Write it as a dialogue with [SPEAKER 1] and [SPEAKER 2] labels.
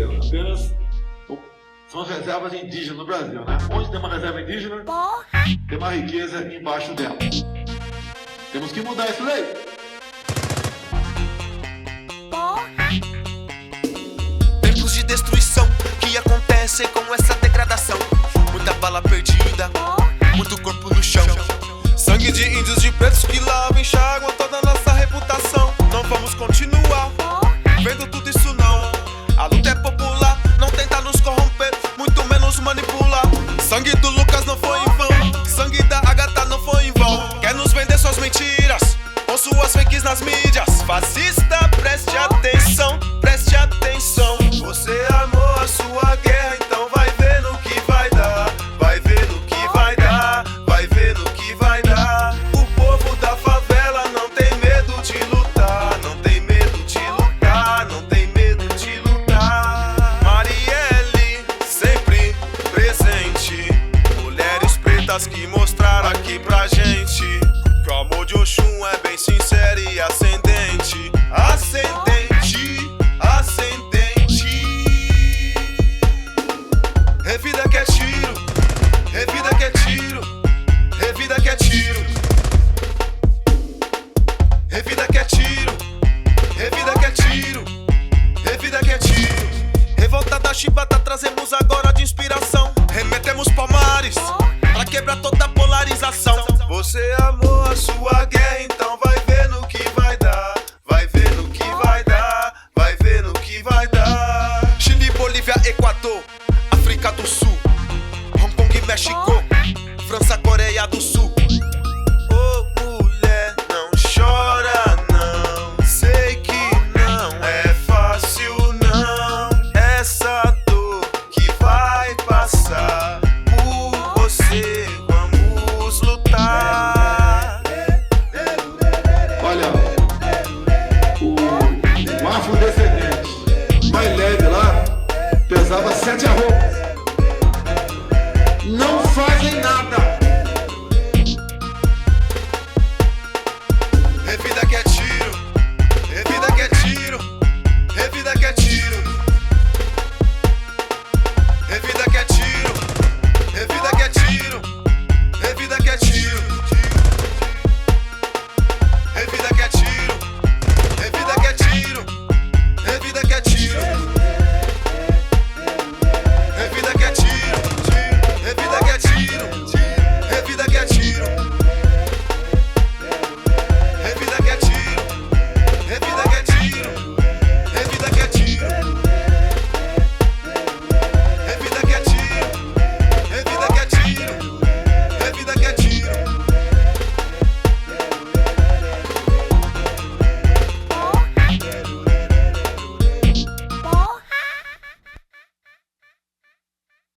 [SPEAKER 1] Apenas são as reservas indígenas no Brasil, né? Onde tem uma reserva indígena, tem uma riqueza embaixo dela. Temos que mudar isso daí.
[SPEAKER 2] Tempos de destruição que acontecem com essa degradação. Muita bala perdida, muito corpo no chão. Sangue de índios, de pretos que lavam, enxaguam toda a nossa reputação. Não vamos continuar vendo tudo isso não. A luta é popular, não tenta nos corromper, muito menos manipular. Sangue do Lucas não foi em vão, sangue da Agatha não foi em vão. Quer nos vender suas mentiras, com suas fakes nas mídias. Fascista, preste atenção, preste atenção. Você amou a sua guerra, então vai ver no que vai dar. Vai ver no que vai dar, vai ver no que vai dar. O povo da favela não tem medo de lutar, não tem medo de lutar, não tem medo de lutar. Marielle, sempre presente. Mulheres pretas que mostraram aqui pra gente que o amor de Oxum é bem sincero e ascendente. Ascendente, ascendente. Revida que é tiro, revida que é tiro, revida que é tiro. Revida que é tiro, revida que é tiro, revida que é tiro. Revolta da chibata trazemos agora de inspiração. Remetemos palmares pra quebrar toda a polarização. Você amou a sua guerra, então vai ver no que vai dar. Vai ver no que vai dar, vai ver no que vai dar. Chile, Bolívia, Equador, África do Sul, Hong Kong, México, França, Coreia do Sul. Ô mulher, não chora não, sei que não é fácil não. Essa dor que vai passar por você, vamos lutar.
[SPEAKER 1] Olha, o afrodescendente mais leve lá pesava 7 arrobas.